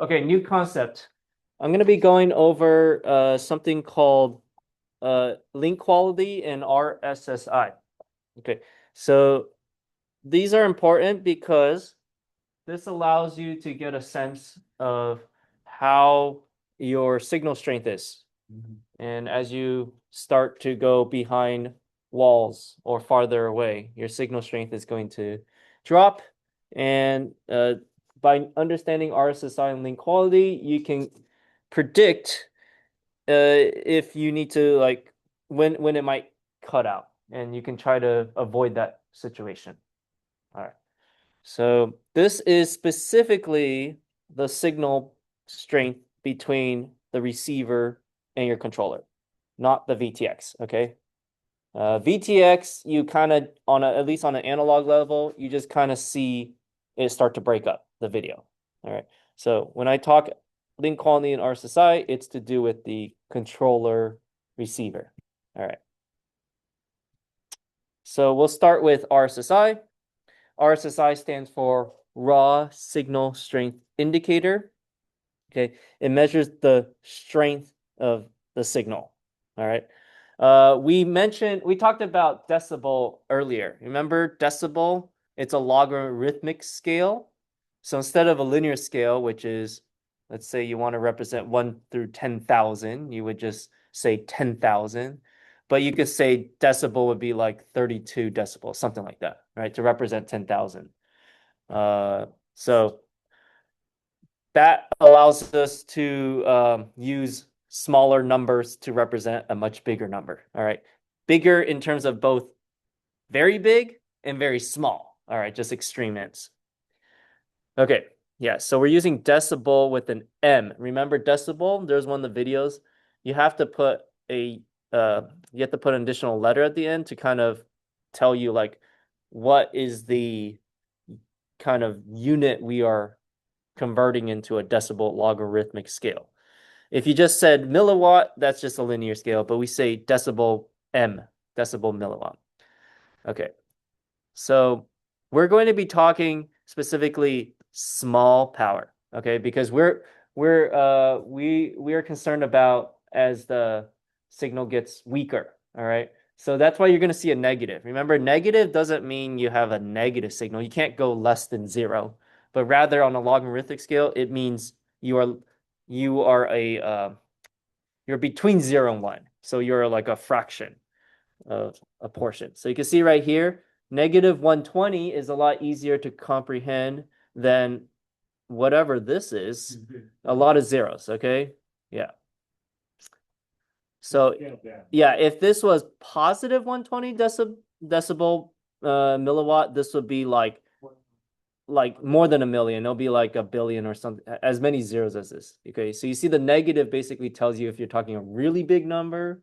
Okay, new concept. I'm going to be going over something called link quality and RSSI. Okay, so these are important because this allows you to get a sense of how your signal strength is. And as you start to go behind walls or farther away, your signal strength is going to drop. And by understanding RSSI and link quality, you can predict if you need to like when it might cut out, and you can try to avoid that situation. All right. So this is specifically the signal strength between the receiver and your controller, not the VTX. Okay. VTX, you kind of at least on an analog level, you just kind of see it start to break up the video. All right. So when I talk link quality and RSSI, it's to do with the controller receiver. All right. So we'll start with RSSI. RSSI stands for raw signal strength indicator. Okay. It measures the strength of the signal. All right. We talked about decibel earlier. Remember decibel? It's a logarithmic scale. So instead of a linear scale, which is, let's say you want to represent 1 through 10,000, you would just say 10,000. But you could say decibel would be like 32 decibels, something like that, right? To represent 10,000. So that allows us to use smaller numbers to represent a much bigger number. All right. Bigger in terms of both very big and very small. All right. Just extreme ends. Okay. Yeah. So we're using decibel with an M. Remember decibel? There's one of the videos. You have to put a you have to put an additional letter at the end to kind of tell you like what is the kind of unit we are converting into a decibel logarithmic scale. If you just said milliwatt, that's just a linear scale, but we say decibel M, decibel milliwatt. Okay. So we're going to be talking specifically small power, okay? Because we are concerned about as the signal gets weaker, all right? So that's why you're going to see a negative. Remember, negative doesn't mean you have a negative signal. You can't go less than 0, but rather on a logarithmic scale, it means you are you're between 0 and 1. So you're like a fraction of a portion. So you can see right here, negative 120 is a lot easier to comprehend than whatever this is. A lot of zeros, okay? Yeah. So yeah, if this was positive 120 decibel milliwatt, this would be like more than a million. It'll be like a billion or something, as many zeros as this. Okay, so you see the negative basically tells you if you're talking a really big number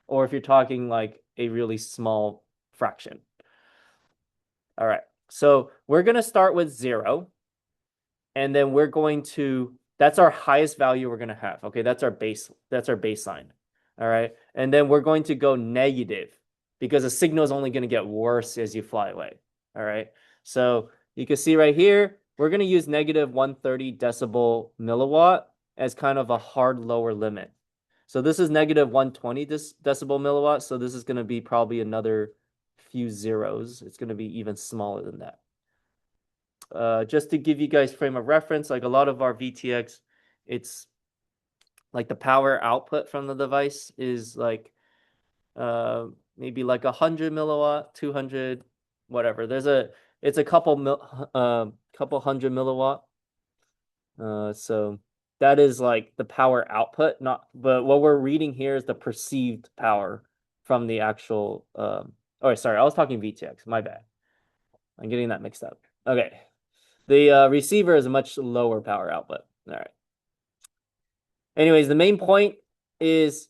or if you're talking like a really small fraction. All right, so we're going to start with 0, and then we're going to, that's our highest value we're going to have. Okay, that's our baseline. All right, and then we're going to go negative because the signal is only going to get worse as you fly away. All right, so you can see right here, we're going to use negative 130 decibel milliwatt as kind of a hard lower limit. So this is negative 120 decibel milliwatt. So this is going to be probably another few zeros. It's going to be even smaller than that. Just to give you guys frame of reference, like a lot of our VTX, it's like the power output from the device is like maybe like 100 milliwatt, 200, whatever. It's a couple hundred milliwatt. So that is like the power output, but what we're reading here is the perceived power from the actual. Oh, sorry, I was talking VTX. My bad. I'm getting that mixed up. Okay, the receiver is a much lower power output. All right. Anyways, the main point is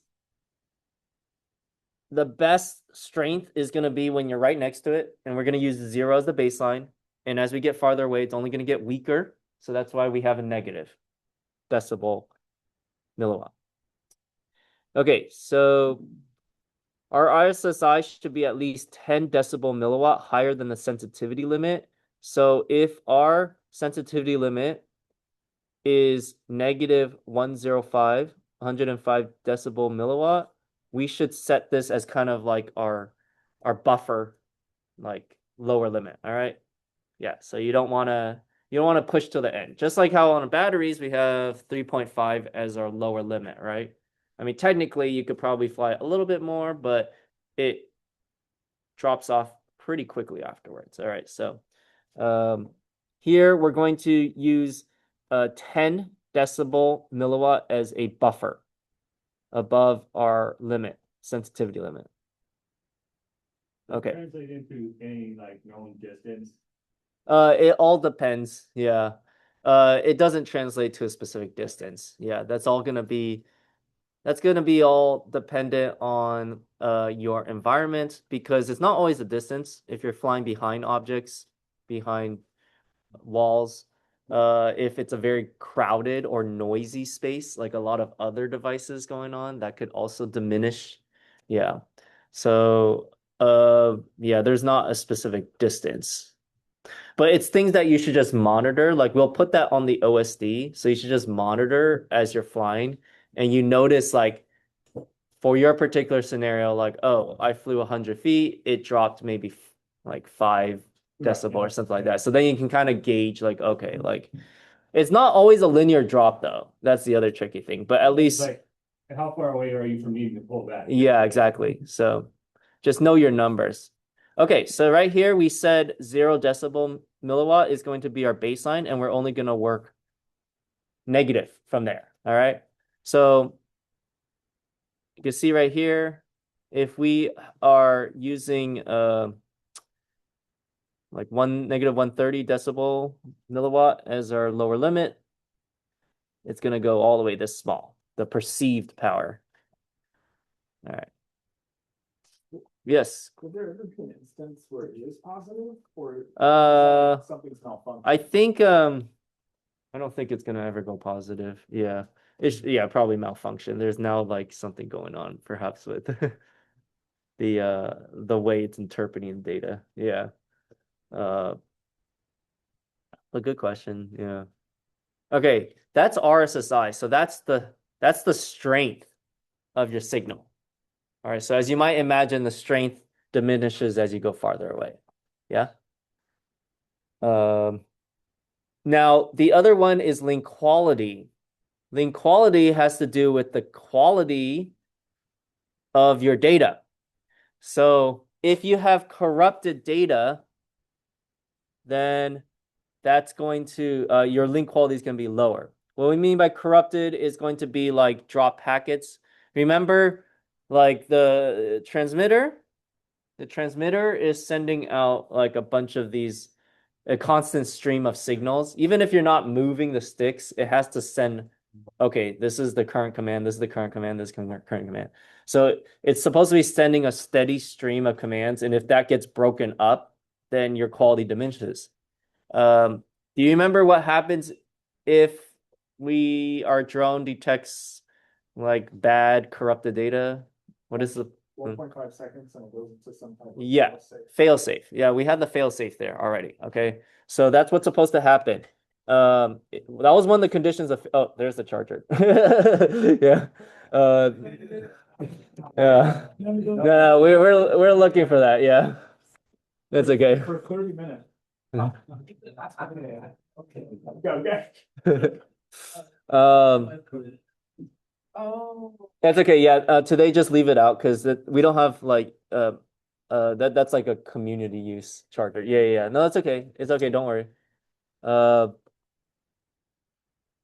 the best strength is going to be when you're right next to it, and we're going to use 0 as the baseline. And as we get farther away, it's only going to get weaker. So that's why we have a negative decibel milliwatt. Okay, so our RSSI should be at least 10 decibel milliwatt higher than the sensitivity limit. So if our sensitivity limit is negative 105 decibel milliwatt, we should set this as kind of like our buffer, like lower limit. All right. Yeah. So you don't want to push to the end. Just like how on batteries we have 3.5 as our lower limit, right? I mean, technically you could probably fly a little bit more, but it drops off pretty quickly afterwards. All right. So here we're going to use 10 decibel milliwatt as a buffer above our limit, sensitivity limit. Okay. Translate into any like known distance. It all depends. Yeah. It doesn't translate to a specific distance. Yeah, that's gonna be all dependent on your environment because it's not always the distance. If you're flying behind objects, behind walls, if it's a very crowded or noisy space, like a lot of other devices going on, that could also diminish. Yeah. So, yeah, there's not a specific distance. But it's things that you should just monitor. Like we'll put that on the OSD. So you should just monitor as you're flying. And you notice like for your particular scenario, like, oh, I flew 100 feet, it dropped maybe like 5 decibel or something like that. So then you can kind of gauge like, okay, like it's not always a linear drop though. That's the other tricky thing. But at least Like, how far away are you from needing to pull back? yeah, exactly. So just know your numbers. Okay, so right here we said 0 decibel milliwatt is going to be our baseline, and we're only going to work negative from there. All right. So you can see right here, if we are using like negative 130 decibel milliwatt as our lower limit, it's going to go all the way this small, the perceived power. All right. Yes. Could there ever be an instance where it is positive or something's malfunctioning? I think I don't think it's gonna ever go positive. Yeah. Yeah, probably malfunction. There's now like something going on perhaps with the way it's interpreting data. Yeah. Uh a good question. Yeah. Okay, that's RSSI. So that's the strength of your signal. All right, so as you might imagine, the strength diminishes as you go farther away. Yeah. Now the other one is link quality. Link quality has to do with the quality of your data. So if you have corrupted data, then that's going to your link quality is going to be lower. What we mean by corrupted is going to be like drop packets. Remember, like the transmitter is sending out like a bunch of these a constant stream of signals. Even if you're not moving the sticks, it has to send, okay, this is the current command, this is the current command, this is the current command. So it's supposed to be sending a steady stream of commands. And if that gets broken up, then your quality diminishes. Do you remember what happens if our drone detects like bad corrupted data? What is the 1.5 seconds and it goes into some type of yeah, fail safe. Yeah, we had the fail safe there already. Okay, so that's what's supposed to happen. That was one of the conditions of. Oh, there's the charger. Yeah. Yeah. No, we're looking for that. Yeah, that's okay. For 30 minutes. Okay. Oh. That's okay. Yeah. Today just leave it out because we don't have like that's like a community use charger. Yeah, yeah, yeah. No, that's okay. It's okay. Don't worry. Uh,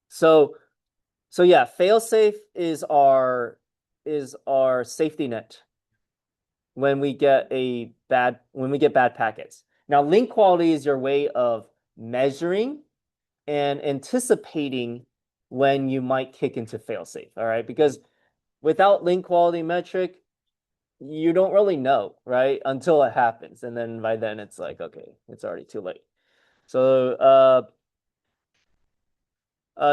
so yeah, failsafe is our safety net when we get bad packets. Now, link quality is your way of measuring and anticipating when you might kick into failsafe. All right, because without link quality metric, you don't really know, right? Until it happens. And then by then it's like, okay, it's already too late. So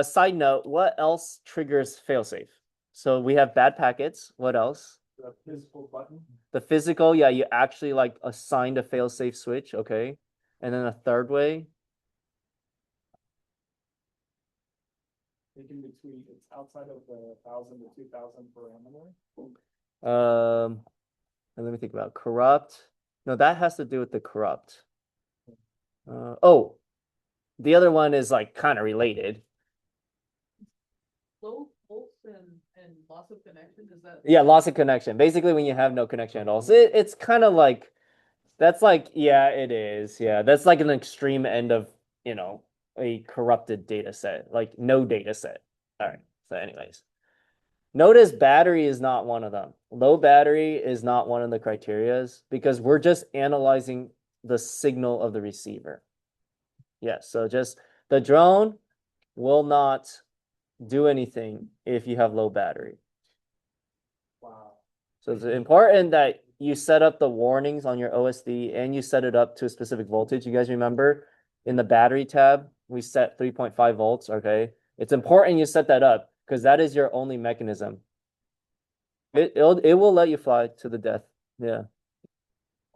side note, what else triggers failsafe? So we have bad packets. What else? The physical button. The physical, yeah, you actually like assigned a failsafe switch, okay. And then a third way. thinking between, it's outside of the 1,000 to 2,000 parameter. And let me think about corrupt. No, that has to do with the corrupt. Oh, the other one is like kind of related. Low pulse and loss of connection, is that? Yeah, loss of connection. Basically, when you have no connection at all. So it's kind of like that's like, yeah, it is. Yeah, that's like an extreme end of, a corrupted data set, like no data set. All right. So, anyways, notice battery is not one of them. Low battery is not one of the criterias because we're just analyzing the signal of the receiver. Yeah, so just the drone will not do anything if you have low battery. Wow. So it's important that you set up the warnings on your OSD and you set it up to a specific voltage. You guys remember in the battery tab, we set 3.5 volts, okay? It's important you set that up because that is your only mechanism. It will let you fly to the death. Yeah.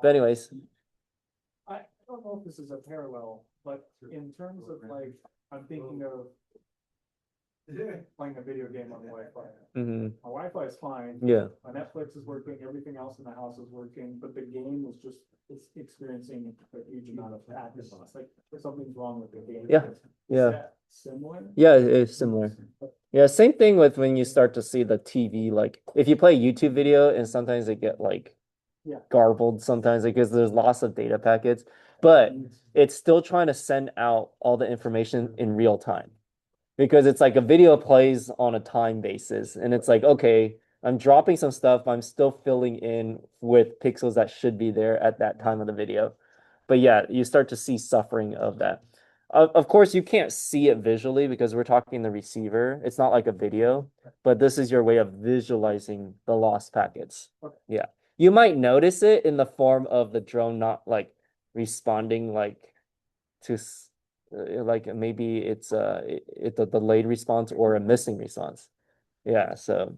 But anyways. I don't know if this is a parallel, but in terms of like, I'm thinking of playing a video game on Wi-Fi. Mm-hmm. My Wi-Fi is fine. Yeah. My Netflix is working, everything else in the house is working, but the game was just, it's experiencing a huge amount of packets. It's like something's wrong with the game. Yeah. Is Yeah. that similar? Yeah, it's similar. Yeah, same thing with when you start to see the TV, like if you play a YouTube video and sometimes they get like garbled sometimes because there's loss of data packets, but it's still trying to send out all the information in real time because it's like a video plays on a time basis and it's like, okay, I'm dropping some stuff, but I'm still filling in with pixels that should be there at that time of the video. But yeah, you start to see suffering of that. Of course, you can't see it visually because we're talking the receiver. It's not like a video, but this is your way of visualizing the lost packets. Okay. Yeah. You might notice it in the form of the drone not like responding like to like maybe it's a delayed response or a missing response. Yeah, so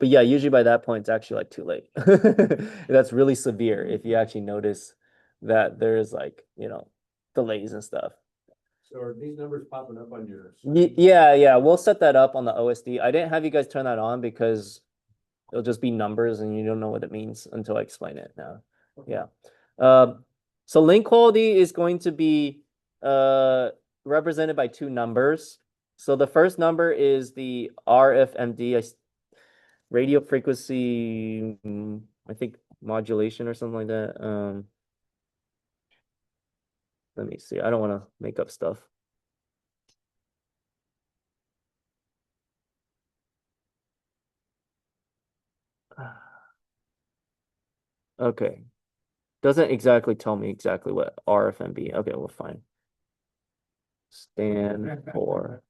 but yeah, usually by that point, it's actually like too late. That's really severe if you actually notice that there's like, delays and stuff. So are these numbers popping up on your Yeah, we'll set that up on the OSD. I didn't have you guys turn that on because it'll just be numbers and you don't know what it means until I explain it now. Yeah. So link quality is going to be represented by two numbers. So the first number is the RFMD. Radio frequency, I think modulation or something like that. Let me see. I don't want to make up stuff. Okay. Doesn't exactly tell me exactly what RFMB. Okay, well, fine. Stand for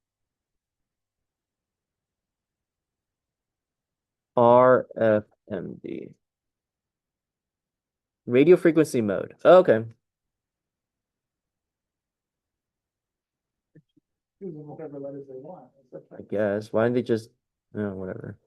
RFMD. Radio frequency mode. Okay. Whatever letters they want. I guess. Why didn't they just, whatever.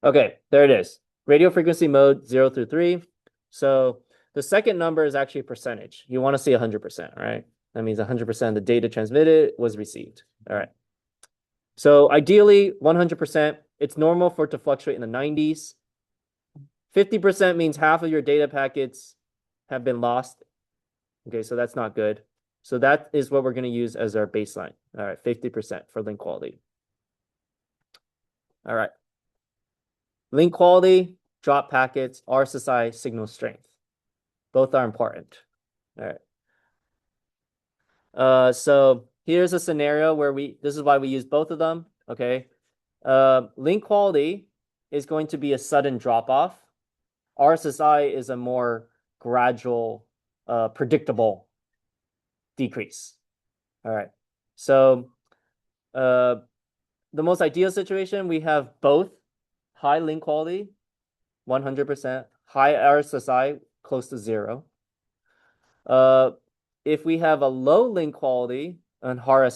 Okay, there it is. Radio frequency mode 0 through 3. So the second number is actually a percentage. You want to see 100%, right? That means 100% of the data transmitted was received. All right. So ideally 100%. It's normal for it to fluctuate in the 90s. 50% means half of your data packets have been lost. Okay, so that's not good. So that is what we're going to use as our baseline. All right, 50% for link quality. All right. Link quality, drop packets, RSSI, signal strength. Both are important. All right. So here's a scenario where this is why we use both of them. Okay. Link quality is going to be a sudden drop off. RSSI is a more gradual, predictable decrease. All right. So the most ideal situation, we have both high link quality, 100%, high RSSI, close to 0. If we have a low link quality and high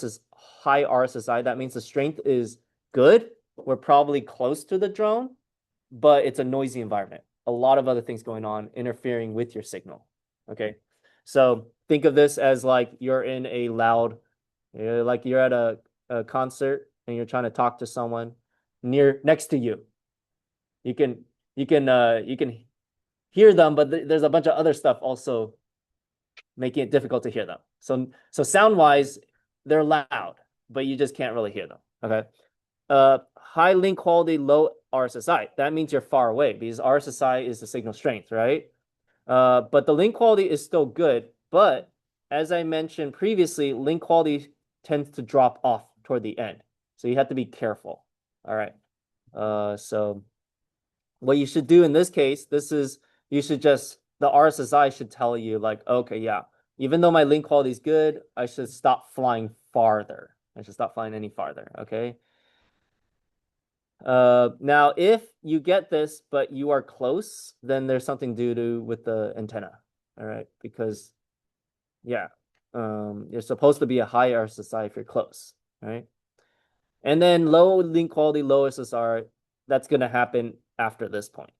RSSI, that means the strength is good. We're probably close to the drone, but it's a noisy environment. a lot of other things going on interfering with your signal. Okay. So think of this as like you're in a loud, like you're at a concert and you're trying to talk to someone next to you. You can you can hear them, but there's a bunch of other stuff also making it difficult to hear them. So sound wise, they're loud, but you just can't really hear them. Okay. High link quality, low RSSI. That means you're far away because RSSI is the signal strength, right? But the link quality is still good. But as I mentioned previously, link quality tends to drop off toward the end. So you have to be careful. All right. So what you should do in this case, you should just, the RSSI should tell you like, okay, yeah, even though my link quality is good, I should stop flying farther. I should stop flying any farther. Okay. Now if you get this, but you are close, then there's something to do with the antenna. All right. Because yeah, you're supposed to be a high RSSI if you're close. Right. And then low link quality, low SSR, that's going to happen after this point.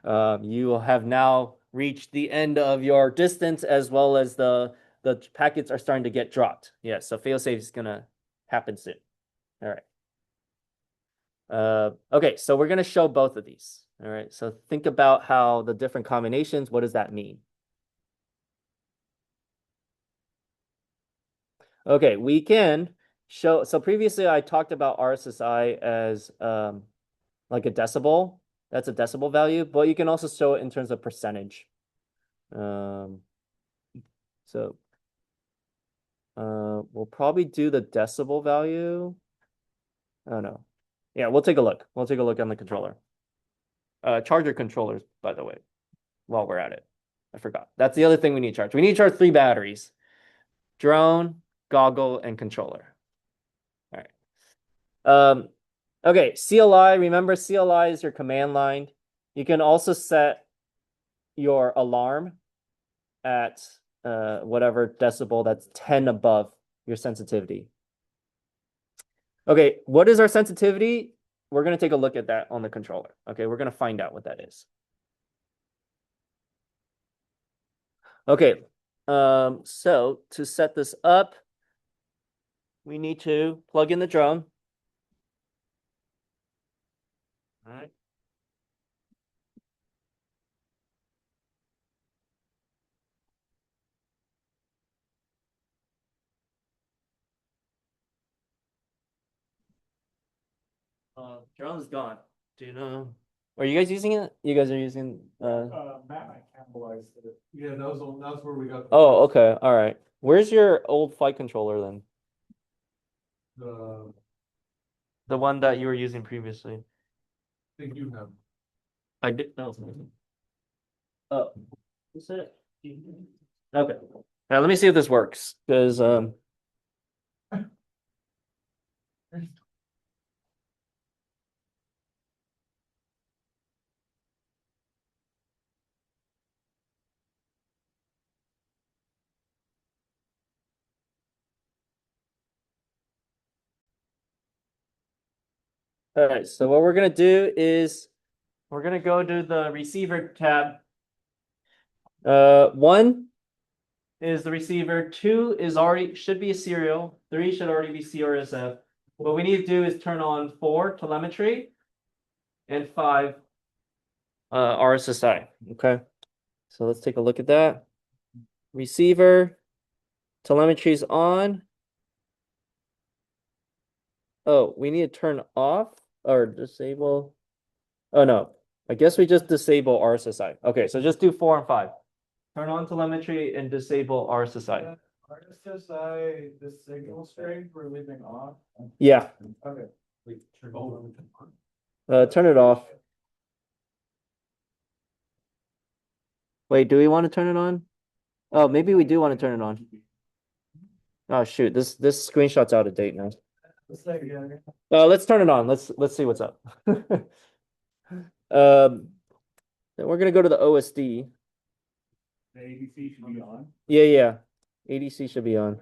You will have now reached the end of your distance as well as the packets are starting to get dropped. Yeah, so failsafe is going to happen soon. All right. Okay, so we're going to show both of these. All right, so think about how the different combinations, what does that mean? Okay, we can show, so previously I talked about RSSI as like a decibel. That's a decibel value, but you can also show it in terms of percentage. So we'll probably do the decibel value. I don't know. Yeah, we'll take a look. We'll take a look on the controller. Charger controllers, by the way, while we're at it. I forgot. That's the other thing we need to charge. We need to charge 3 batteries. Drone, goggle, and controller. All right. Okay, CLI, remember CLI is your command line. You can also set your alarm at whatever decibel that's 10 above your sensitivity. Okay, what is our sensitivity? We're going to take a look at that on the controller. Okay, we're going to find out what that is. Okay, so to set this up, we need to plug in the drone. All right. Drone's gone. Do you know? Are you guys using it? You guys are using Matt, I cannibalized it. Yeah, that's where we got. Oh, okay. All right. Where's your old flight controller then? The, The one that you were using previously. thing you have. I did no. Oh, is it? Okay. Now let me see if this works. Because all right, so what we're gonna do is we're gonna go to the receiver tab. 1 is the receiver, 2 is already should be a serial, 3 should already be CRSF. What we need to do is turn on 4 telemetry and 5 RSSI. Okay, so let's take a look at that. Receiver, telemetry's on. Oh, we need to turn off or disable. Oh no, I guess we just disable RSSI. Okay, so just do 4 and 5. Turn on telemetry and disable RSSI. RSSI, the signal strength we're leaving off. Yeah, Okay. turn it off. Wait, do we want to turn it on? Oh, maybe we do want to turn it on. Oh shoot, this screenshot's out of date now. Let's turn it on. Let's see what's up. Then we're gonna go to the OSD. The ADC should be on. Yeah. ADC should be on.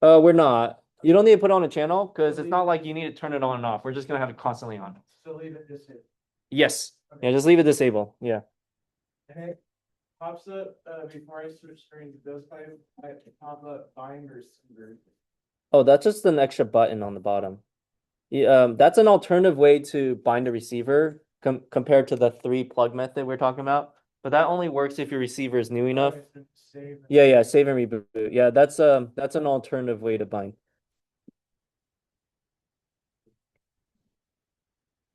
We're not. You don't need to put on a channel because it's not like you need to turn it on and off. We're just gonna have it constantly on. Still leave it just hit. Yes. Yeah, just leave it disabled. Yeah. And it pops up, before I switch screens, it does pop up buying receiver. Oh, that's just an extra button on the bottom. Yeah, that's an alternative way to bind a receiver compared to the 3 plug method we're talking about. But that only works if your receiver is new enough. Yeah, yeah, save and reboot. Yeah, that's an alternative way to bind.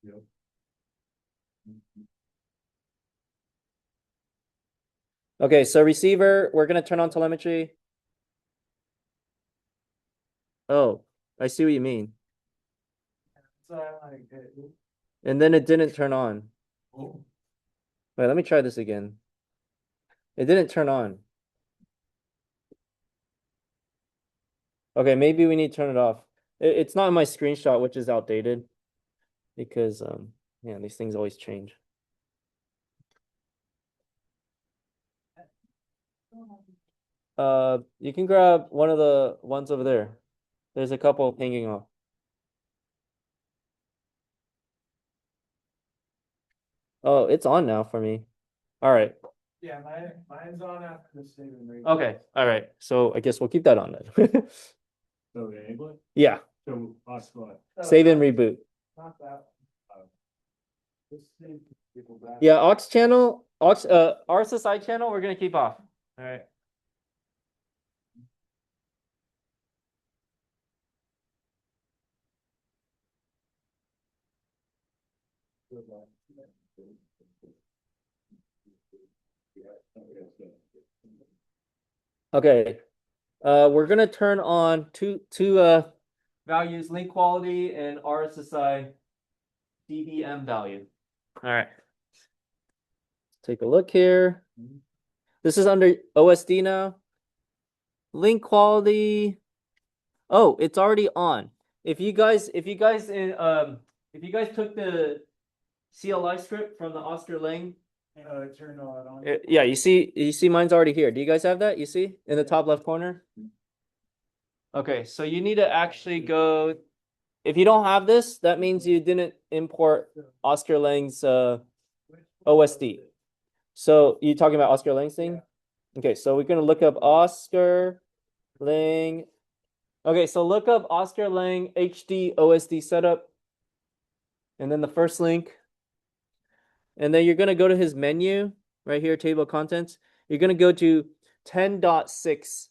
Yep. Okay, so receiver, we're gonna turn on telemetry. Oh, I see what you mean. So I like it. And then it didn't turn on. Oh, Wait, let me try this again. It didn't turn on. Okay, maybe we need to turn it off. It's not in my screenshot, which is outdated. Because yeah, these things always change. You can grab one of the ones over there. There's a couple hanging off. Oh, it's on now for me. All right. Yeah, mine's on after the save and reboot. Okay. All right. So I guess we'll keep that on then. So the enable? Yeah. So us what? Save and reboot. Not that. Just save people back. Yeah, aux channel, RSSI channel, we're gonna keep off. All right. Okay. We're gonna turn on two values, link quality and RSSI DBM value. All right. Take a look here. This is under OSD now. Link quality. Oh, it's already on. If you guys took the CLI script from the Oscar Lang, Turn all that on. yeah, you see mine's already here. Do you guys have that? You see in the top left corner? Okay, so you need to actually go. If you don't have this, that means you didn't import Oscar Lang's OSD. So you talking about Oscar Lang's thing? Okay, so we're gonna look up Oscar Lang. Okay, so look up Oscar Lang HD OSD setup. And then the first link. And then you're gonna go to his menu right here, table of contents. You're gonna go to 10.6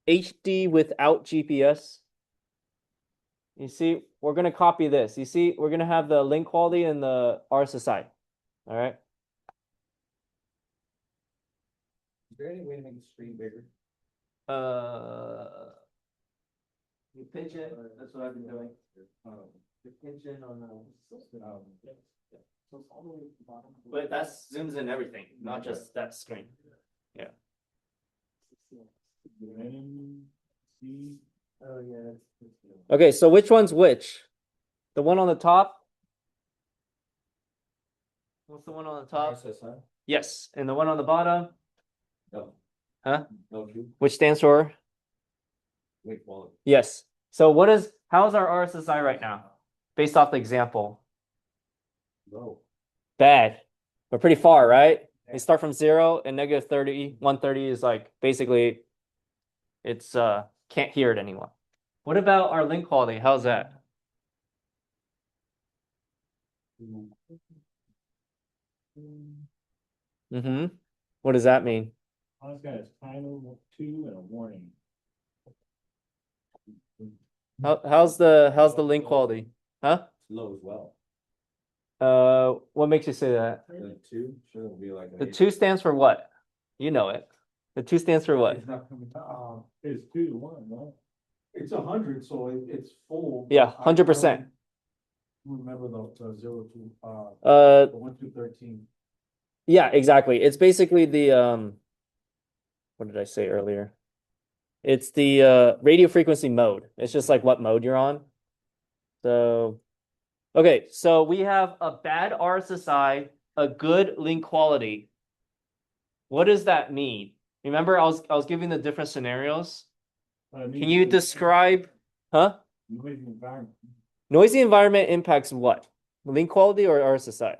HD without GPS. You see, we're gonna copy this. You see, we're gonna have the link quality and the RSSI. All right. Is there any way to make the screen bigger? You pinch it. That's what I've been doing. You pinch it on So it's all the way to the bottom. but that zooms in everything, not just that screen. Yeah. Oh, yeah. Okay, so which one's which? The one on the top? What's the one on the top? RSSI? Yes, and the one on the bottom? No. Huh? No, Which stands for? link quality. Yes. So how's our RSSI right now? Based off the example. Low. Bad. We're pretty far, right? They start from 0 and negative 30. 130 is like basically it's can't hear it anymore. What about our link quality? How's that? Mm-hmm. What does that mean? All it's got is title 2 and a warning. How's the link quality? Huh? Low as well. What makes you say that? The 2 shouldn't be like. The 2 stands for what? You know it. The 2 stands for what? It's not coming. It's 2 to 1, right? It's 100, so it's full. Yeah, 100%. Remember the 0 to 1 to 13. Yeah, exactly. It's basically the what did I say earlier? It's the radio frequency mode. It's just like what mode you're on. So okay, so we have a bad RSSI, a good link quality. What does that mean? Remember, I was giving the different scenarios. Can you describe? Huh? Noisy environment. Noisy environment impacts what? Link quality or RSSI?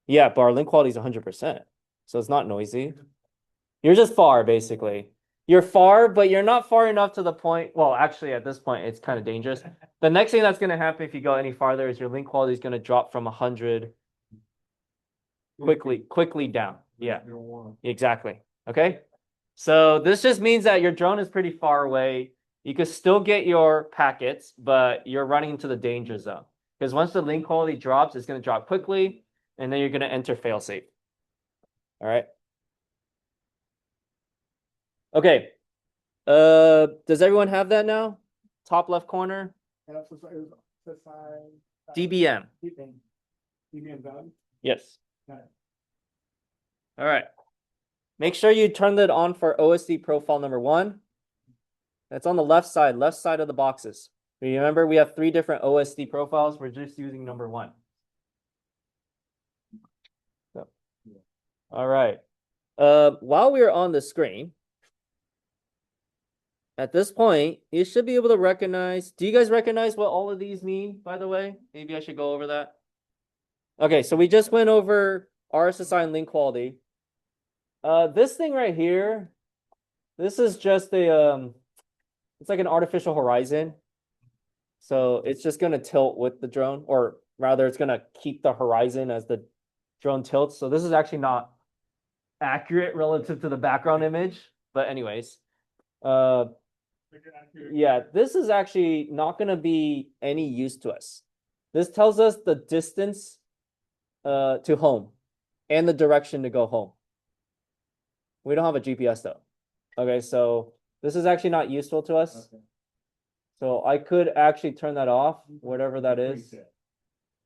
Yeah, but our link quality is 100%. So it's not noisy. You're just far, basically. You're far, but you're not far enough to the point. Well, actually, at this point, it's kind of dangerous. The next thing that's going to happen if you go any farther is your link quality is going to drop from 100 quickly down. Yeah, exactly. Okay. So this just means that your drone is pretty far away. You could still get your packets, but you're running into the danger zone. Because once the link quality drops, it's going to drop quickly, and then you're going to enter failsafe. All right. Okay. Does everyone have that now? Top left corner. DBM. DBM value. Yes. Got it. All right. Make sure you turn that on for OSD profile number 1. That's on the left side of the boxes. Remember, we have 3 different OSD profiles. We're just using number 1. So, all right. While we are on the screen, at this point, you should be able to recognize. Do you guys recognize what all of these mean, by the way? Maybe I should go over that. Okay, so we just went over RSSI and link quality. This thing right here, this is just a it's like an artificial horizon. So it's just gonna tilt with the drone, or rather it's gonna keep the horizon as the drone tilts. So this is actually not accurate relative to the background image. But anyways, yeah, this is actually not gonna be any use to us. This tells us the distance to home and the direction to go home. We don't have a GPS though. Okay, so this is actually not useful to us. Okay. So I could actually turn that off, whatever that is. Preset.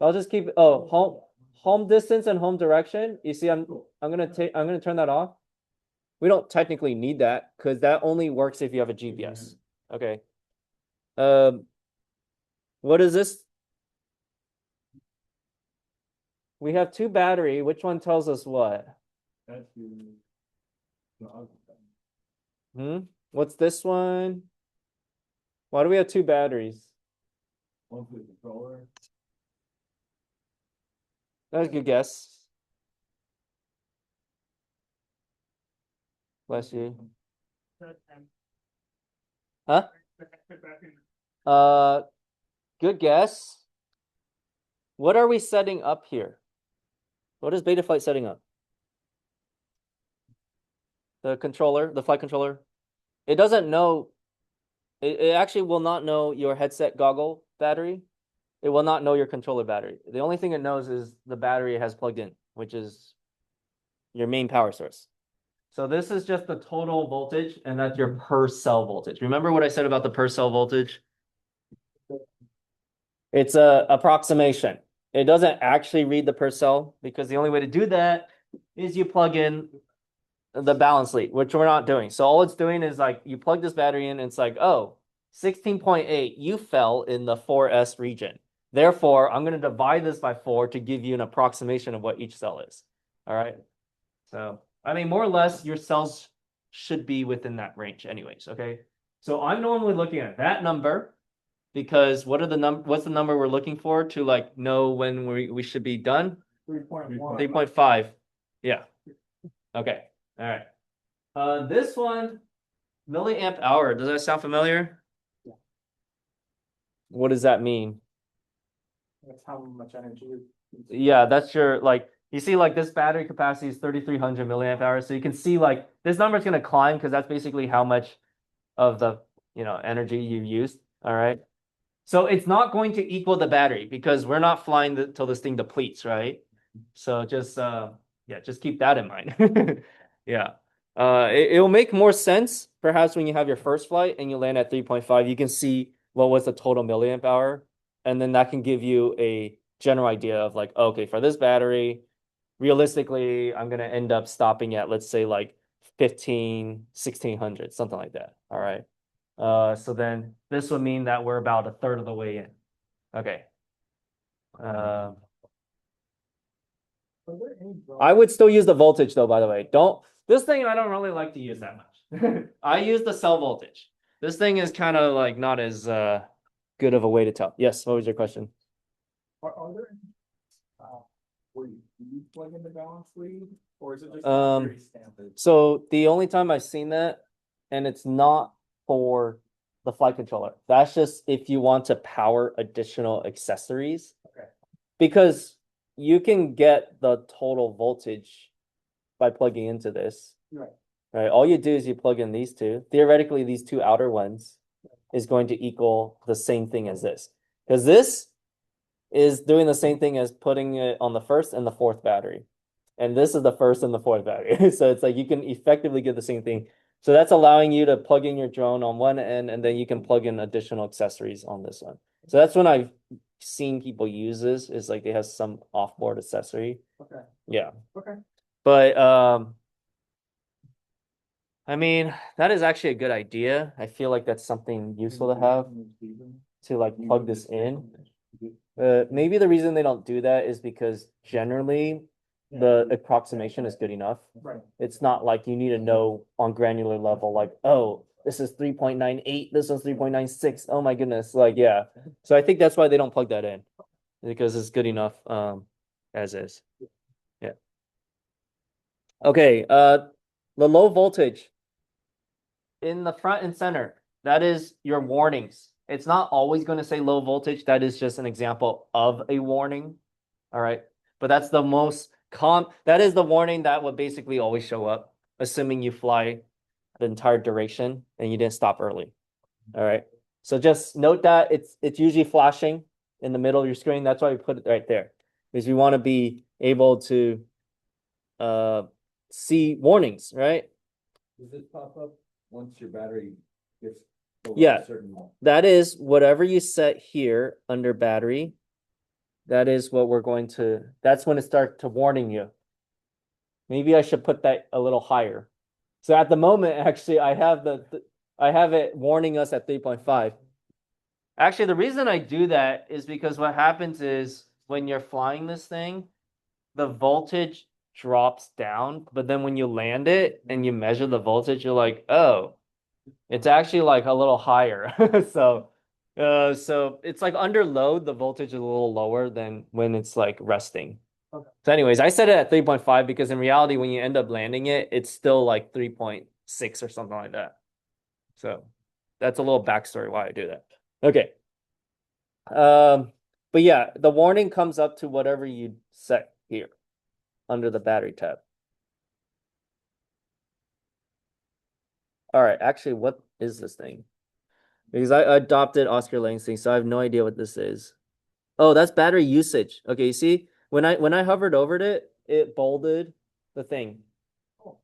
I'll just keep home distance and home direction. You see, I'm gonna turn that off. We don't technically need that because that only works if you have a GPS. Okay. What is this? We have 2 battery. Which one tells us what? That's What's this one? Why do we have 2 batteries? one for the controller. That's a good guess. Bless you. Huh? Good guess. What are we setting up here? What is Betaflight setting up? The controller, the flight controller. It doesn't know. It actually will not know your headset goggle battery. It will not know your controller battery. The only thing it knows is the battery it has plugged in, which is your main power source. So this is just the total voltage, and that's your per cell voltage. Remember what I said about the per cell voltage? It's a approximation. It doesn't actually read the per cell because the only way to do that is you plug in the balance lead, which we're not doing. So all it's doing is like you plug this battery in and it's like, oh, 16.8, you fell in the 4S region. Therefore, I'm going to divide this by 4 to give you an approximation of what each cell is. All right. So, I mean, more or less, your cells should be within that range anyways. Okay. So I'm normally looking at that number because what's the number we're looking for to like know when we should be done? 3.1. 3.5. Yeah. Okay. All right. This one, milliamp hour. Does that sound familiar? Yeah. What does that mean? That's how much energy. Yeah, that's your like you see like this battery capacity is 3,300 milliamp hours. So you can see like this number is going to climb because that's basically how much of the energy you've used. All right. So it's not going to equal the battery because we're not flying till this thing depletes, right? So just just keep that in mind. Yeah. It'll make more sense perhaps when you have your first flight and you land at 3.5. You can see what was the total milliamp hour, and then that can give you a general idea of like, okay, for this battery, realistically, I'm gonna end up stopping at let's say like 1600, something like that. All right. So then this would mean that we're about a third of the way in. Okay. I would still use the voltage though, by the way. This thing I don't really like to use that much. I use the cell voltage. This thing is kind of like not as good of a way to tell. Yes, what was your question? Are there where you plug in the balance lead, or is it just Um, very standard? So the only time I've seen that, and it's not for the flight controller. That's just if you want to power additional accessories. Okay. Because you can get the total voltage by plugging into this. Right. Right. All you do is you plug in these two. Theoretically, these two outer ones is going to equal the same thing as this. Because this is doing the same thing as putting it on the first and the fourth battery. And this is the first and the fourth battery. So it's like you can effectively get the same thing. So that's allowing you to plug in your drone on one end, and then you can plug in additional accessories on this one. So that's when I've seen people use this, is like they have some offboard accessory. Okay, Yeah. okay. But I mean, that is actually a good idea. I feel like that's something useful to have to like plug this in. Maybe the reason they don't do that is because generally the approximation is good enough. Right. It's not like you need to know on granular level, like, oh, this is 3.98, this one's 3.96. Oh my goodness. Like, yeah. So I think that's why they don't plug that in, because it's good enough as is. Yeah. Okay, the low voltage in the front and center, that is your warnings. It's not always going to say low voltage. That is just an example of a warning. All right. But that's the most that is the warning that would basically always show up, assuming you fly the entire duration and you didn't stop early. All right. So just note that it's usually flashing in the middle of your screen. That's why we put it right there. Because we want to be able to see warnings, right? Does it pop up once your battery gets below Yeah. a certain level? That is whatever you set here under battery. That is what we're going to, that's when it starts to warning you. Maybe I should put that a little higher. So at the moment, actually, I have I have it warning us at 3.5. Actually, the reason I do that is because what happens is when you're flying this thing, the voltage drops down, but then when you land it and you measure the voltage, you're like, oh, it's actually like a little higher. So it's like under load, the voltage is a little lower than when it's like resting. Okay. So anyways, I set it at 3.5 because in reality, when you end up landing it, it's still like 3.6 or something like that. So that's a little backstory why I do that. Okay. But yeah, the warning comes up to whatever you set here under the battery tab. All right, actually, what is this thing? Because I adopted Oscar Lang's thing, so I have no idea what this is. Oh, that's battery usage. Okay, you see, when I hovered over it, it bolded the thing.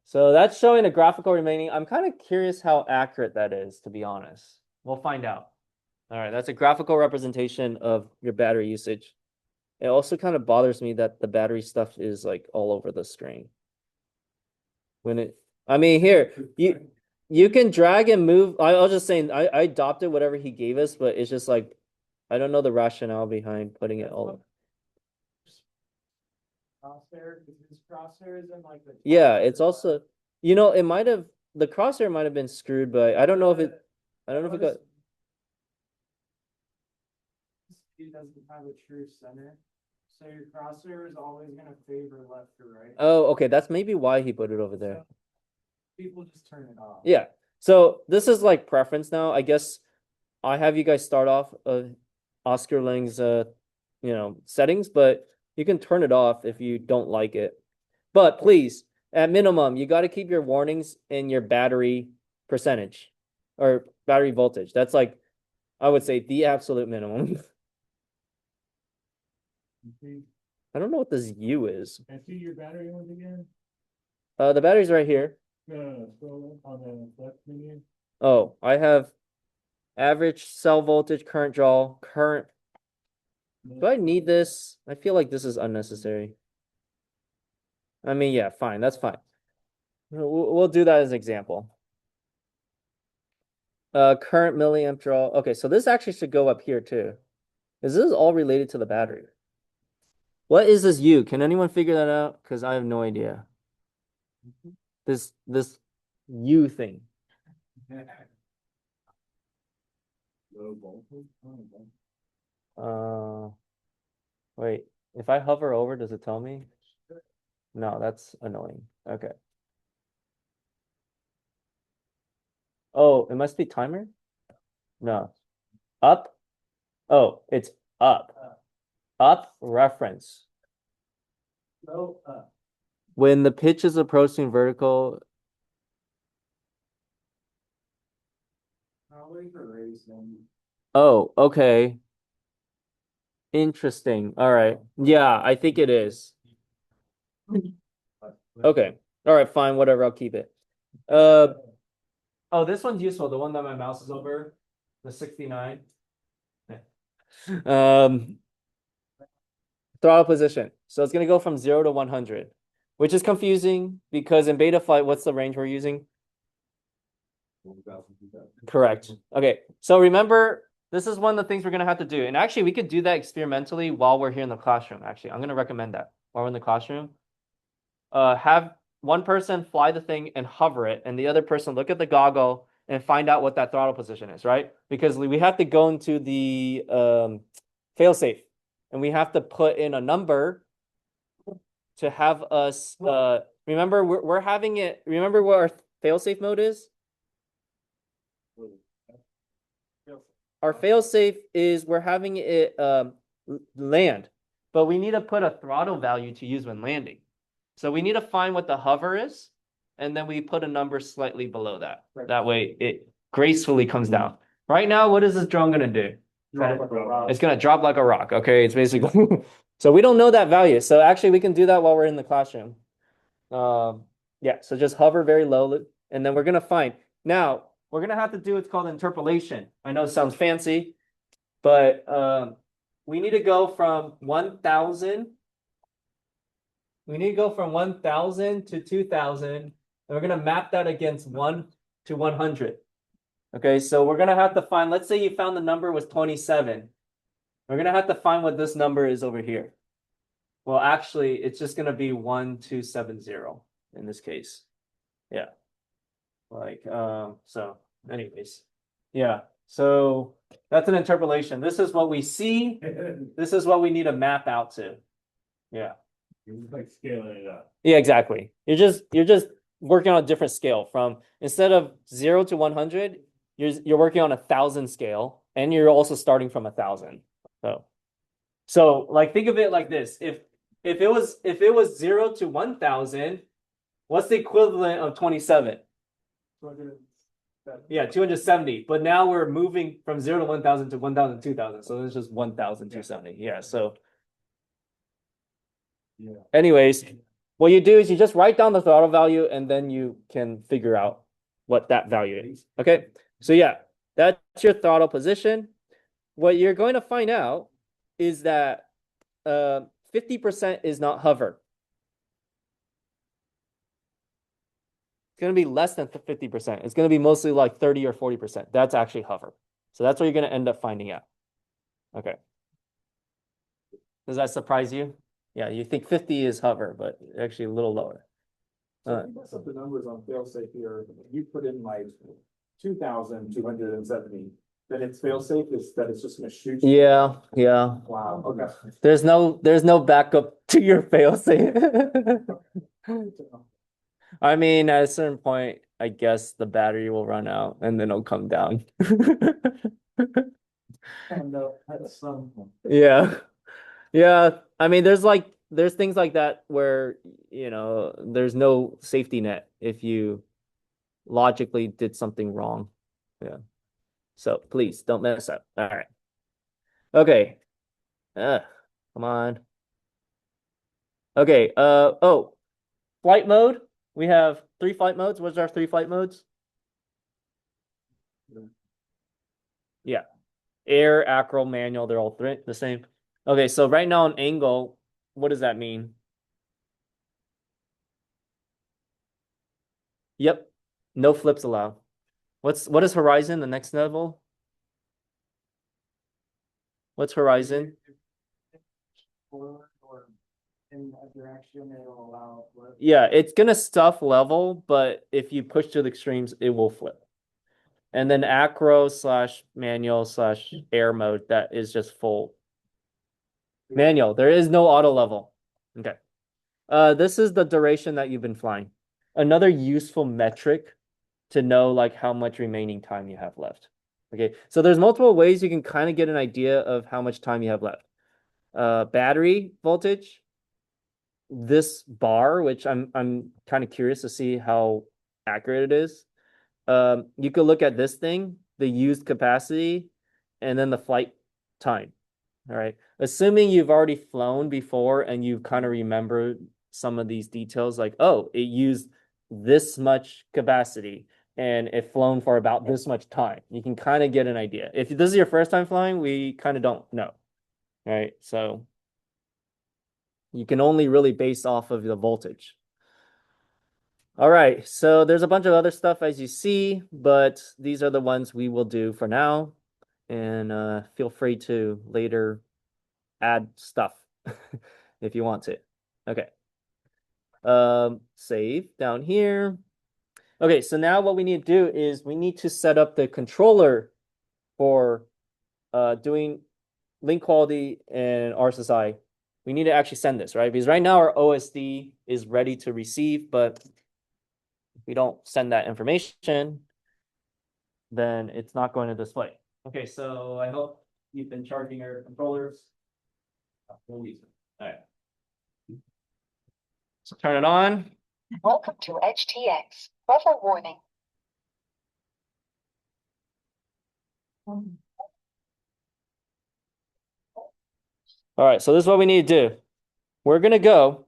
So that's showing a graphical remaining. I'm kind of curious how accurate that is, to be honest. We'll find out. All right, that's a graphical representation of your battery usage. It also kind of bothers me that the battery stuff is like all over the screen. I mean, here, you can drag and move. I was just saying, I adopted whatever he gave us, but it's just like, I don't know the rationale behind putting it all. Crosshair, because this crosshair is in like the. Yeah, it's also, it might have, the crosshair might have been screwed, but I don't know if it got, It doesn't have a true center, so your crosshair is always gonna favor left or right. oh, okay, that's maybe why he put it over there. People just turn it off. Yeah, so this is like preference now. I guess I have you guys start off Oscar Lang's settings, but you can turn it off if you don't like it. But please, at minimum, you got to keep your warnings in your battery percentage or battery voltage. That's like, I would say, the absolute minimum. I don't know what this U is. And see your battery ones again? The battery's right here. No, scroll on the left menu. Oh, I have average cell voltage, current draw, current. Do I need this? I feel like this is unnecessary. I mean, yeah, fine. That's fine. We'll do that as an example. Current milliamp draw. Okay, so this actually should go up here too. Is this all related to the battery? What is this U? Can anyone figure that out? Because I have no idea. This U thing. Low voltage? Wait. If I hover over, does it tell me? No, that's annoying. Okay. Oh, it must be timer? No. Up? Oh, it's up. Up reference. No, When the pitch is approaching vertical, probably for racing. oh, okay. Interesting. All right. Yeah, I think it is. Okay. All right, fine, whatever, I'll keep it. Oh, this one's useful, the one that my mouse is over, the 69. Um, throttle position. So it's gonna go from 0 to 100, which is confusing because in beta flight, what's the range we're using? Correct. Okay, so remember, this is one of the things we're gonna have to do. And actually, we could do that experimentally while we're here in the classroom. Actually, I'm gonna recommend that while we're in the classroom. Have one person fly the thing and hover it, and the other person look at the goggle and find out what that throttle position is, right? Because we have to go into the failsafe, and we have to put in a number to have us remember we're having it. Remember what our failsafe mode is? Our failsafe is we're having it land, but we need to put a throttle value to use when landing. So we need to find what the hover is, and then we put a number slightly below that. That way it gracefully comes down. Right now, what is this drone gonna do? It's gonna drop like a rock. Okay, it's basically so we don't know that value. So actually, we can do that while we're in the classroom. Yeah. So just hover very low, and then we're gonna find. Now we're gonna have to do what's called interpolation. I know it sounds fancy, but we need to go from 1,000. We need to go from 1,000 to 2,000, and we're gonna map that against 1 to 100. Okay, so we're gonna have to find. Let's say you found the number was 27. We're gonna have to find what this number is over here. Well, actually, it's just gonna be 1,270 in this case. Yeah. Like, so anyways. Yeah. So that's an interpolation. This is what we see. This is what we need to map out to. Yeah. Like scaling it up. Yeah, exactly. You're just working on a different scale from instead of 0 to 100, you're working on 1,000 scale, and you're also starting from 1,000. So like think of it like this. If it was 0 to 1,000, what's the equivalent of 27? Yeah, 270. But now we're moving from 0 to 1,000 to 1,000 to 2,000. So it's just 1,270. Yeah. So Yeah. anyways, what you do is you just write down the throttle value and then you can figure out what that value is. Okay. So yeah, that's your throttle position. What you're going to find out is that 50% is not hover. It's going to be less than 50%. It's going to be mostly like 30 or 40%. That's actually hover. So that's what you're going to end up finding out. Okay. Does that surprise you? Yeah, you think 50 is hover, but actually a little lower. So if you mess up the numbers on failsafe here, you put in like 2,270, then it's failsafe is that it's just gonna shoot you. Yeah, yeah. Wow, okay. There's no backup to your failsafe. I mean, at a certain point, I guess the battery will run out and then it'll come down. Oh, no, that's Yeah. Yeah. I mean, there's things like that where, there's no safety net if you logically did something wrong. Yeah. So please don't mess up. All right. Okay. Come on. Okay. Oh, flight mode. We have 3 flight modes. What's our 3 flight modes? Yeah. Air, acro, manual, they're all the same. Okay, so right now on angle, what does that mean? Yep. No flips allowed. What is horizon, the next level? What's horizon? forward or in a direction it'll allow a flip. Yeah, it's gonna stuff level, but if you push to the extremes, it will flip. And then acro slash manual slash air mode, that is just full. Manual. There is no auto level. Okay. This is the duration that you've been flying. Another useful metric to know like how much remaining time you have left. Okay, so there's multiple ways you can kind of get an idea of how much time you have left. Battery voltage, this bar, which I'm kind of curious to see how accurate it is. You could look at this thing, the used capacity, and then the flight time. All right. Assuming you've already flown before and you kind of remember some of these details, like, oh, it used this much capacity and it flown for about this much time. You can kind of get an idea. If this is your first time flying, we kind of don't know. Right. So you can only really base off of the voltage. All right. So there's a bunch of other stuff as you see, but these are the ones we will do for now. And feel free to later add stuff if you want to. Okay. Save down here. Okay, so now what we need to do is we need to set up the controller for doing link quality and RSSI. We need to actually send this, right? Because right now our OSD is ready to receive, but if we don't send that information, then it's not going to display. Okay, so I hope you've been charging your controllers. All right. So turn it on. Welcome to HTX. Buffer warning. All right, so this is what we need to do. We're gonna go.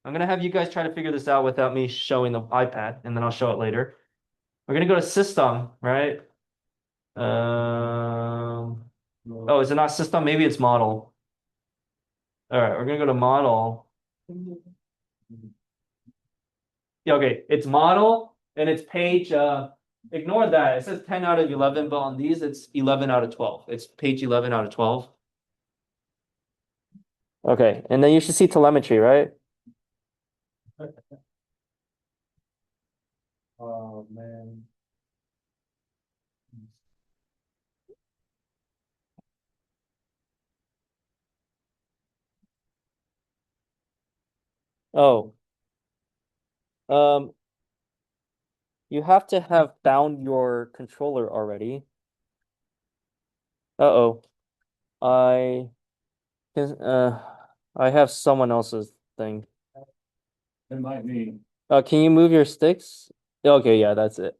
I'm gonna have you guys try to figure this out without me showing the iPad, and then I'll show it later. We're gonna go to system, right? Oh, is it not system? Maybe it's model. All right, we're gonna go to model. Yeah, okay, it's model and it's page. Ignore that. It says 10 out of 11, but on these it's 11 out of 12. It's page 11 out of 12. Okay, and then you should see telemetry, right? Oh, man. Oh. You have to have found your controller already. Uh-oh. I I have someone else's thing. It might be. Can you move your sticks? Okay, yeah, that's it.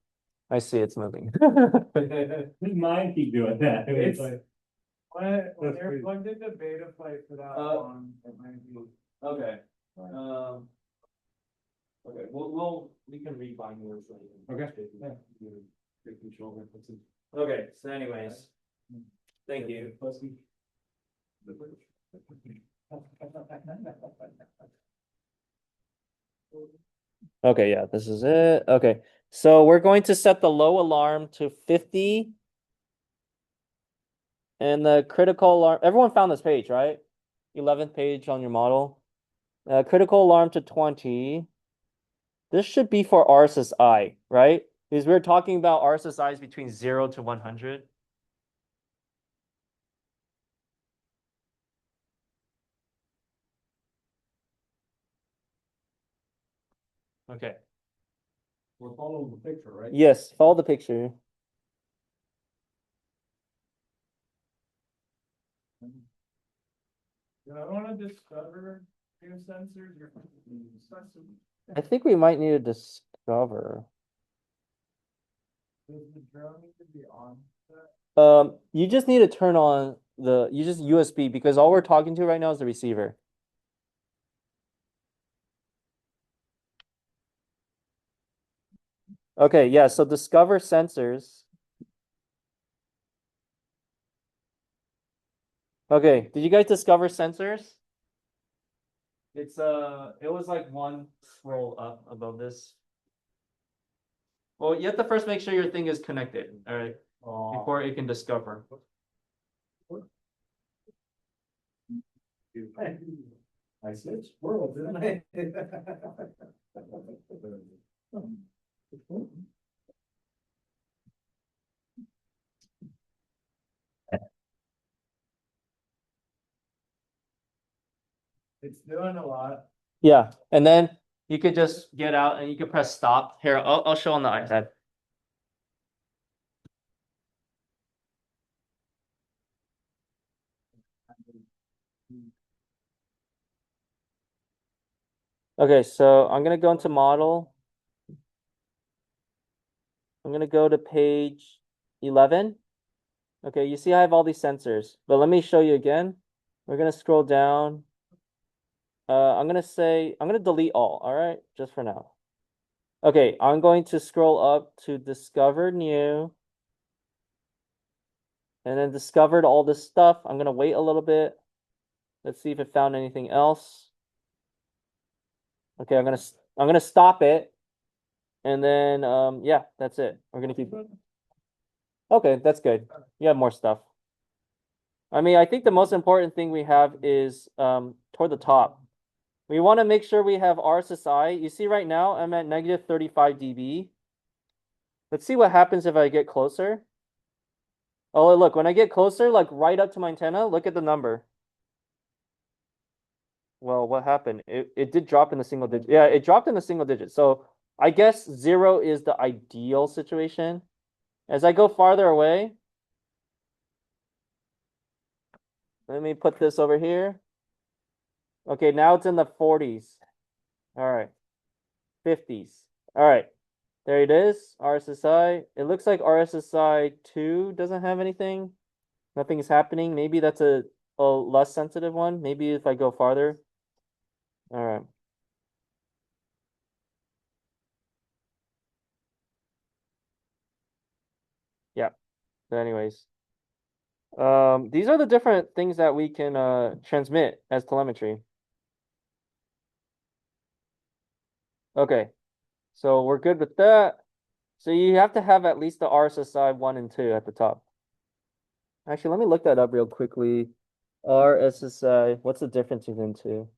I see it's moving. Mine keep doing that. It's like. When they're plugged into beta flight for that one, it might be. Okay. Okay, we can rebind yours later. Okay. Take control. Okay, so anyways, thank you. Okay, yeah, this is it. Okay, so we're going to set the low alarm to 50 and the critical alarm. Everyone found this page, right? 11th page on your model. Critical alarm to 20. This should be for RSSI, right? Because we're talking about RSSIs between 0 to 100. Okay. We're following the picture, right? Yes, follow the picture. Do I wanna discover new sensors or? I think we might need to discover. Does the drone need to be on? You just need to turn on you just USB because all we're talking to right now is the receiver. Okay, yeah, so discover sensors. Okay, did you guys discover sensors? It's it was like one scroll up above this. Well, you have to first make sure your thing is connected, all right, before it can discover. I said squirrel, didn't I? doing a lot. Yeah, and then you could just get out and you could press stop. Here, I'll show on the iPad. Okay, so I'm gonna go into model. I'm gonna go to page 11. Okay, you see I have all these sensors, but let me show you again. We're gonna scroll down. I'm gonna delete all right, just for now. Okay, I'm going to scroll up to discover new. And then discovered all this stuff. I'm gonna wait a little bit. Let's see if it found anything else. Okay, I'm gonna stop it. And then yeah, that's it. We're gonna keep. Okay, that's good. You have more stuff. I mean, I think the most important thing we have is toward the top. We want to make sure we have RSSI. You see right now I'm at negative 35 dB. Let's see what happens if I get closer. Oh, look, when I get closer, like right up to my antenna, look at the number. Well, what happened? It did drop in the single digit. Yeah, it dropped in the single digit. So I guess 0 is the ideal situation. As I go farther away, let me put this over here. Okay, now it's in the 40s. All right. 50s. All right. There it is. RSSI. It looks like RSSI 2 doesn't have anything. Nothing is happening. Maybe that's a less sensitive one. Maybe if I go farther. All right. Yeah. But anyways. These are the different things that we can transmit as telemetry. Okay. So we're good with that. So you have to have at least the RSSI 1 and 2 at the top. Actually, let me look that up real quickly. RSSI, what's the difference between two?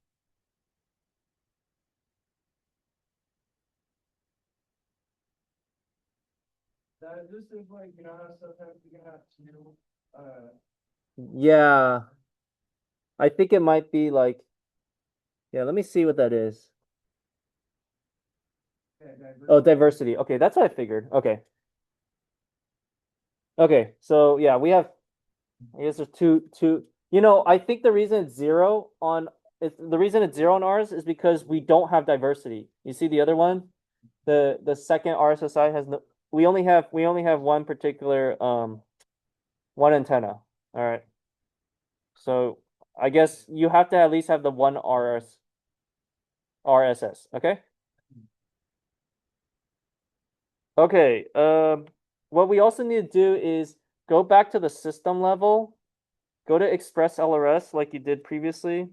This is like, you know, how sometimes you can have two, Yeah, I think it might be like, yeah, let me see what that is. Oh, diversity. Okay, that's what I figured. Okay. Okay, so yeah, we have, I guess there's two. You know, I think the reason it's zero on, the reason it's zero on ours is because we don't have diversity. You see the other one? The second RSSI has no, we only have one particular one antenna. All right. So I guess you have to at least have the one RSS. Okay. Okay. What we also need to do is go back to the system level, go to Express LRS like you did previously.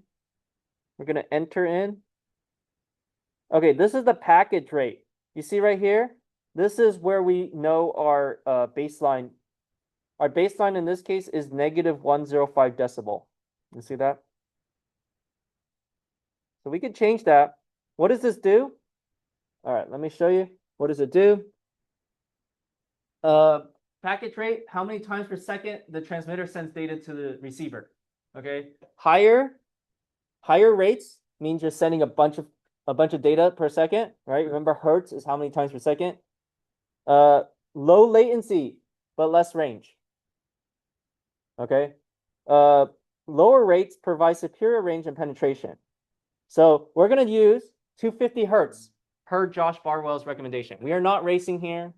We're gonna enter in. Okay, this is the package rate. You see right here? This is where we know our baseline. Our baseline in this case is negative 105 decibel. You see that? So we could change that. What does this do? All right, let me show you. What does it do? Package rate, how many times per second the transmitter sends data to the receiver. Okay. Higher rates means you're sending a bunch of data per second, right? Remember hertz is how many times per second. Low latency, but less range. Okay. Lower rates provide superior range and penetration. So we're going to use 250 hertz per Josh Barwell's recommendation. We are not racing here.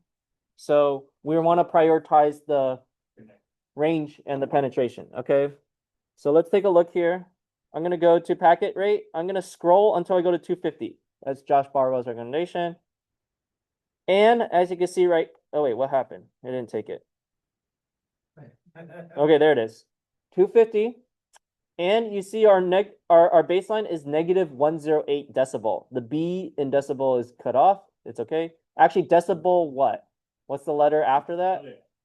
So we want to prioritize the range and the penetration. Okay. So let's take a look here. I'm going to go to packet rate. I'm going to scroll until I go to 250. That's Josh Barwell's recommendation. And as you can see, right. Oh, wait, what happened? I didn't take it. Okay, there it is. 250. And you see our baseline is negative 108 decibel. The B in decibel is cut off. It's okay. Actually, decibel what? What's the letter after that?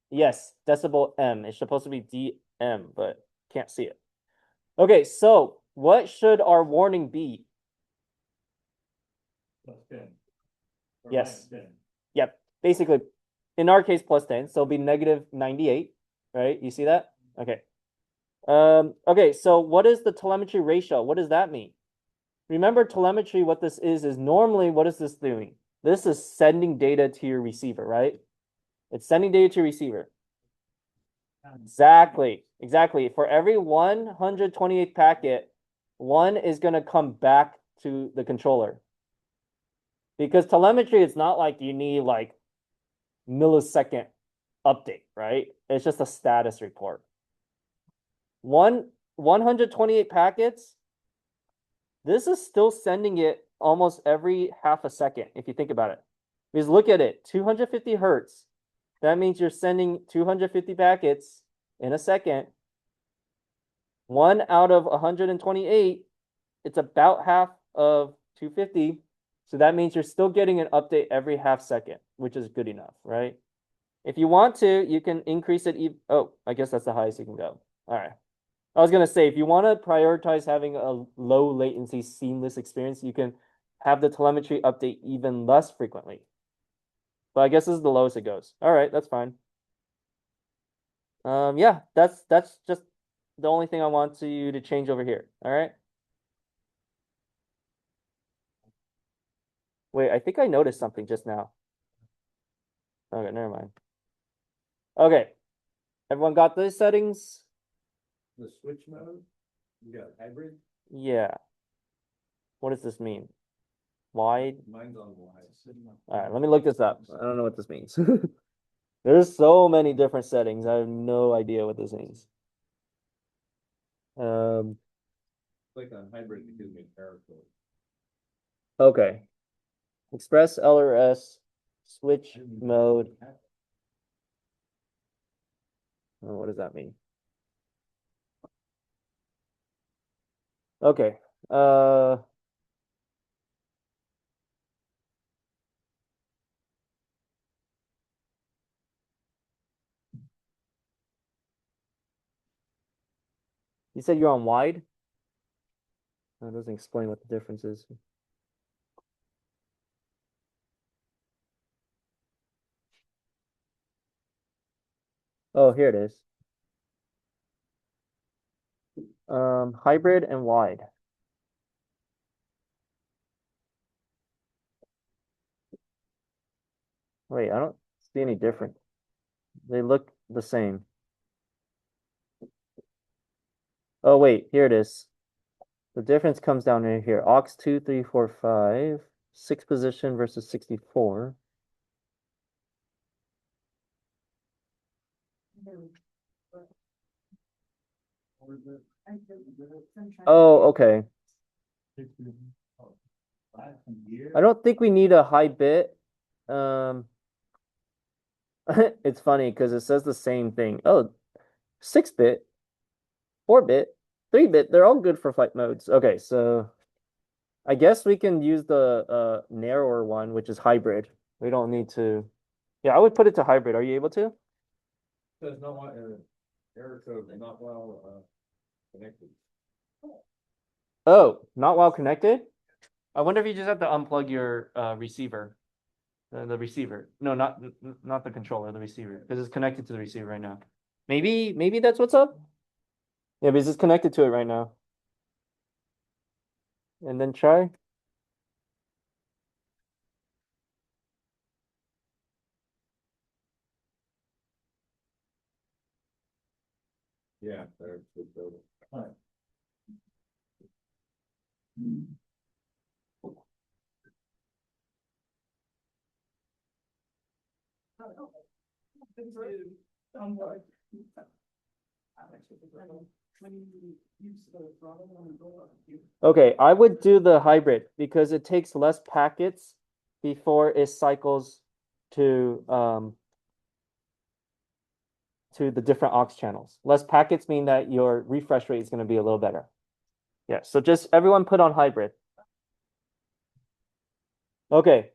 Yes, decibel M. It's supposed to be DM, but can't see it. Okay, so what should our warning be? Yes. Yep. Basically, in our case, plus 10. So it'll be negative 98, right? You see that? Okay. Okay, so what is the telemetry ratio? What does that mean? remember telemetry, what this is normally what is this doing? This is sending data to your receiver, right? It's sending data to your receiver. Exactly. For every 128 packet, one is going to come back to the controller. Because telemetry, it's not like you need like millisecond update, right? It's just a status report. 128 packets, this is still sending it almost every half a second, if you think about it. Because look at it, 250 hertz. That means you're sending 250 packets in a second. 1 out of 128, it's about half of 250. So that means you're still getting an update every half second, which is good enough, right? If you want to, you can increase it. Oh, I guess that's the highest you can go. All right. I was gonna say, if you want to prioritize having a low latency seamless experience, you can have the telemetry update even less frequently. But I guess this is the lowest it goes. All right, that's fine. Yeah, that's just the only thing I want you to change over here. All right. Wait, I think I noticed something just now. Okay, never mind. Okay, everyone got those settings? The switch mode, you got hybrid, Yeah. What does this mean? Wide? mine's on wide. All right, let me look this up. I don't know what this means. There's so many different settings. I have no idea what this means. Click on hybrid to give me error code. Okay. Express LRS, switch mode. Oh, what does that mean? Okay. You said you're on wide? That doesn't explain what the difference is. Oh, here it is. Hybrid and wide. Wait, I don't see any different. They look the same. Oh, wait, here it is. The difference comes down right here. Aux 2, 3, 4, 5. 6 position versus 64. Oh, okay. I don't think we need a high bit. It's funny because it says the same thing. Oh, 6-bit, 4-bit, 3-bit, they're all good for flight modes. Okay, so I guess we can use the narrower one, which is hybrid. We don't need to. Yeah, I would put it to hybrid. Are you able to? Says no, error code, not well, connected. Oh, not while connected? I wonder if you just have to unplug your receiver. The receiver. No, not the controller, the receiver. Because it's connected to the receiver right now. Maybe that's what's up? Yeah, because it's connected to it right now. And then try. Yeah, there, switch over. Okay, I would do the hybrid because it takes less packets before it cycles to the different aux channels. Less packets mean that your refresh rate is going to be a little better. Yeah, so just everyone put on hybrid. Okay.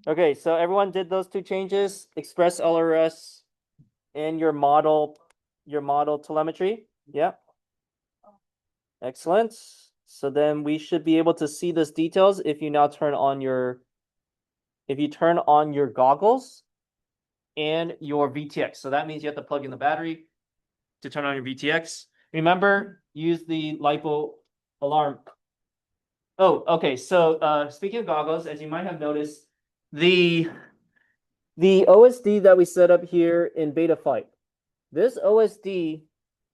Okay, so everyone did those two changes, Express LRS and your model telemetry. Yeah. Excellent. So then we should be able to see those details if you now turn on your goggles. and your VTX. So that means you have to plug in the battery to turn on your VTX. Remember, use the LiPo alarm. Oh, okay. So speaking of goggles, as you might have noticed, the OSD that we set up here in Betaflight, this OSD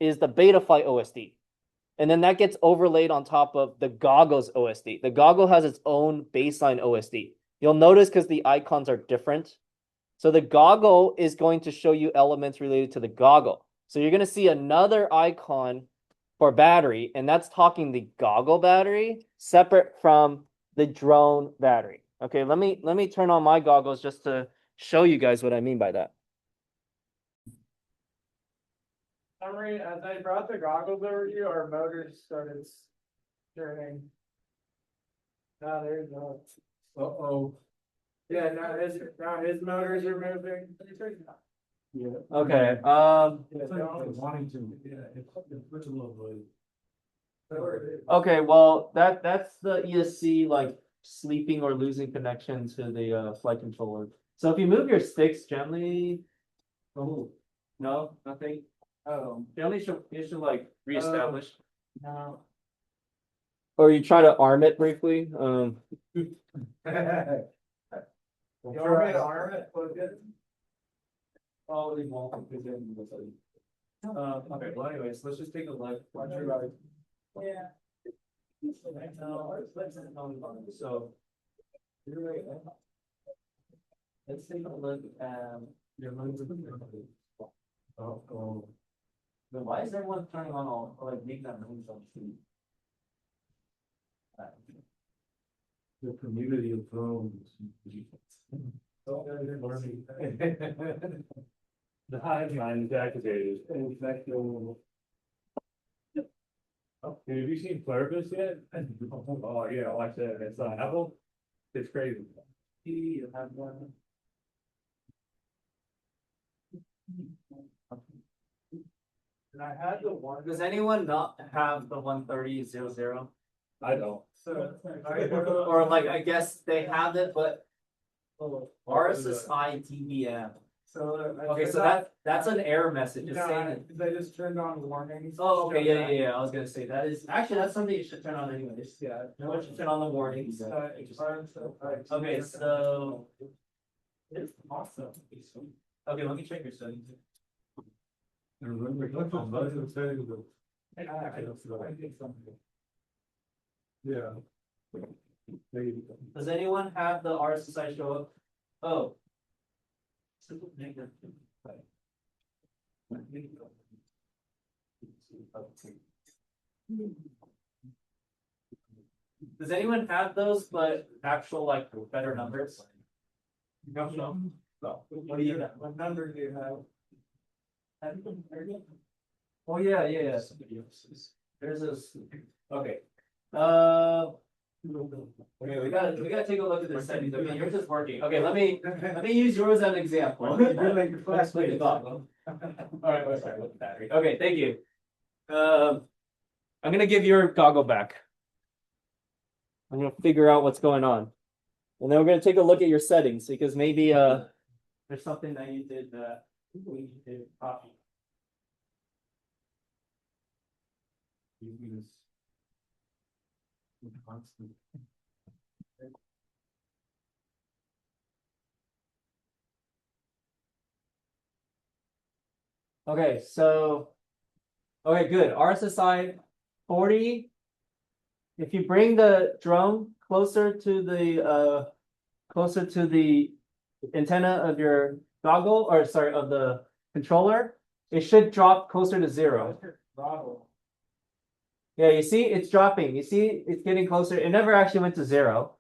is the Betaflight OSD. And then that gets overlaid on top of the goggles OSD. The goggle has its own baseline OSD. You'll notice because the icons are different. So the goggle is going to show you elements related to the goggle. So you're going to see another icon for battery, and that's talking the goggle battery separate from the drone battery. Okay, let me turn on my goggles just to show you guys what I mean by that. Summary, as I brought the goggles over to you, our motors started turning. Now there's no. Uh-oh. Yeah, now his motors are moving. Yeah. Okay. It's like wanting to, yeah, it's a little bit. Okay, well that's the ESC like sleeping or losing connection to the flight controller. So if you move your sticks gently, oh no, nothing. Oh, Gently you should like reestablish. no. Or you try to arm it briefly. You want me to arm it? Plug it? Probably won't. Okay, well anyways, let's just take a look. Yeah. So. Let's take a look at your moves. Oh. Then why is everyone turning on all, like, make that noise on stream? The community of drones. The hive mind is activated. In fact, Dude, have you seen Pluribus yet? Oh, yeah, watch that. It's on Apple. It's crazy. You have one. And I had the one. Does anyone not have the 130.00? I don't. So. Or like, I guess they have it, but RSSI DBM. So. Okay, so that's an error message. It's saying that. They just turned on warnings. Oh, okay, yeah. I was gonna say that is actually that's something you should turn on anyways. Yeah. No one should turn on the warnings. Okay, so it's awesome. Okay, let me check your settings. Yeah. Does anyone have the RSSI show up? Oh. Simple negative. Does anyone have those, but actual like better numbers? No. What do you have? What number do you have? Oh, yeah. There's this, okay. Okay, we gotta take a look at this settings. Okay, yours is working. Okay, let me use yours as an example. You're like your classmate. All right, well, sorry, with the battery. Okay, thank you. I'm gonna give your goggle back. I'm gonna figure out what's going on. And then we're gonna take a look at your settings because maybe there's something that you did that we did copy. Okay, so okay, good. RSSI 40. If you bring the drone closer to the antenna of your goggle, or sorry, of the controller, it should drop closer to 0. Yeah, you see it's dropping. You see it's getting closer. It never actually went to 0.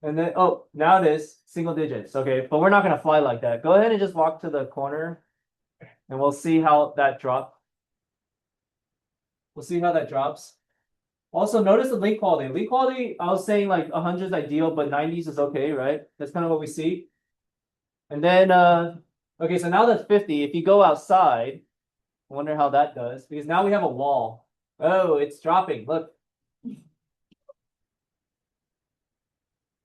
And then oh, now it is single digits. Okay, but we're not gonna fly like that. Go ahead and just walk to the corner and we'll see how that drops. We'll see how that drops. Also, notice the link quality. Link quality, I was saying like 100 is ideal, but 90s is okay, right? That's kind of what we see. And then, okay, so now that's 50. If you go outside, I wonder how that does, because now we have a wall. Oh, it's dropping. Look.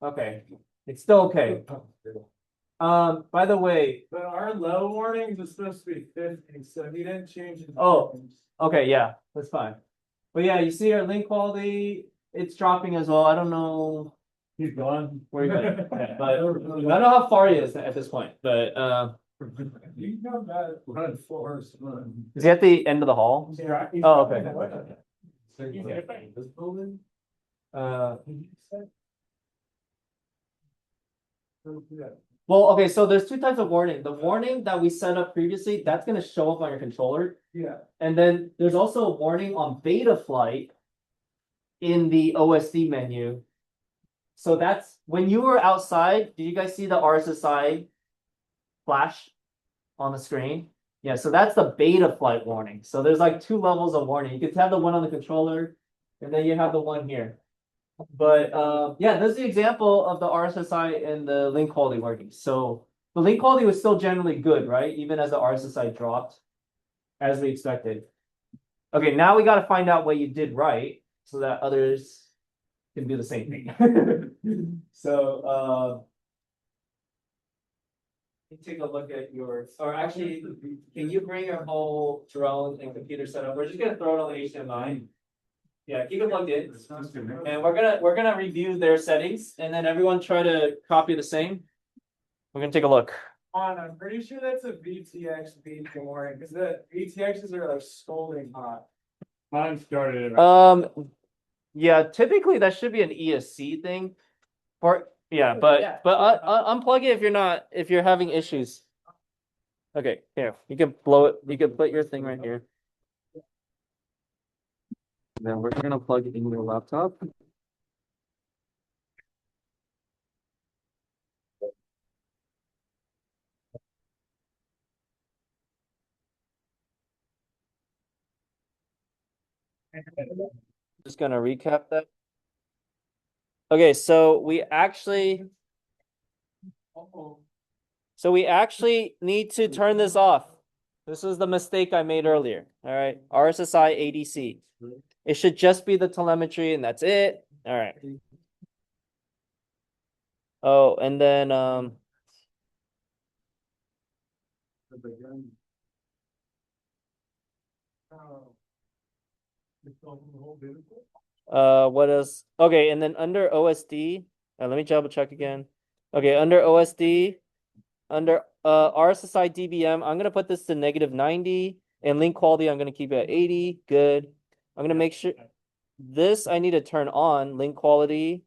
Okay, it's still okay. By the way, But our low warnings is supposed to be 50, so he didn't change his. Oh. warnings. okay, yeah, that's fine. But yeah, you see our link quality, it's dropping as well. I don't know He's gone. where you went, yeah, but I don't know how far he is at this point, but You know that run forest run. is he at the end of the hall? Yeah, he's Oh, probably okay. not- This building? Uh, Yeah. well, okay, so there's two types of warning. The warning that we set up previously, that's gonna show up on your controller. Yeah. And then there's also a warning on beta flight in the OSD menu. So that's when you were outside, did you guys see the RSSI flash on the screen? Yeah, so that's the beta flight warning. So there's like two levels of warning. You could have the one on the controller, and then you have the one here. But yeah, this is the example of the RSSI and the link quality working. So the link quality was still generally good, right? Even as the RSSI dropped, as we expected. Okay, now we got to find out what you did right so that others can do the same thing. So you take a look at yours, or actually, can you bring your whole drone and computer setup? We're just gonna throw it on the HDMI. Yeah, keep it plugged in. And we're gonna review their settings and then everyone try to copy the same. We're gonna take a look. I'm pretty sure that's a VTX beat warning, because the VTXs are like scolding hot. Mine started. Yeah, typically that should be an ESC thing. Or yeah, but unplug it if you're having issues. Okay, here, you can blow it, you can put your thing right here. Then we're gonna plug it in your laptop. Just gonna recap that. Okay, so we actually need to turn this off. This was the mistake I made earlier. All right, RSSI ADC. It should just be the telemetry and that's it. All right. Oh, and then what else? Okay, and then under OSD, let me double check again. Okay, under OSD, under RSSI DBM, I'm gonna put this to -90, and link quality I'm gonna keep it at 80. Good. I'm gonna make sure this I need to turn on link quality.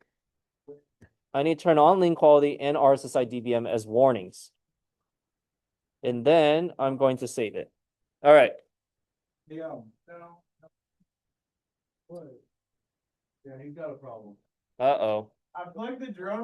I need to turn on link quality and RSSI DBM as warnings. And then I'm going to save it. All right. Yeah. What? Yeah, he's got a problem. Uh-oh. I plugged the drone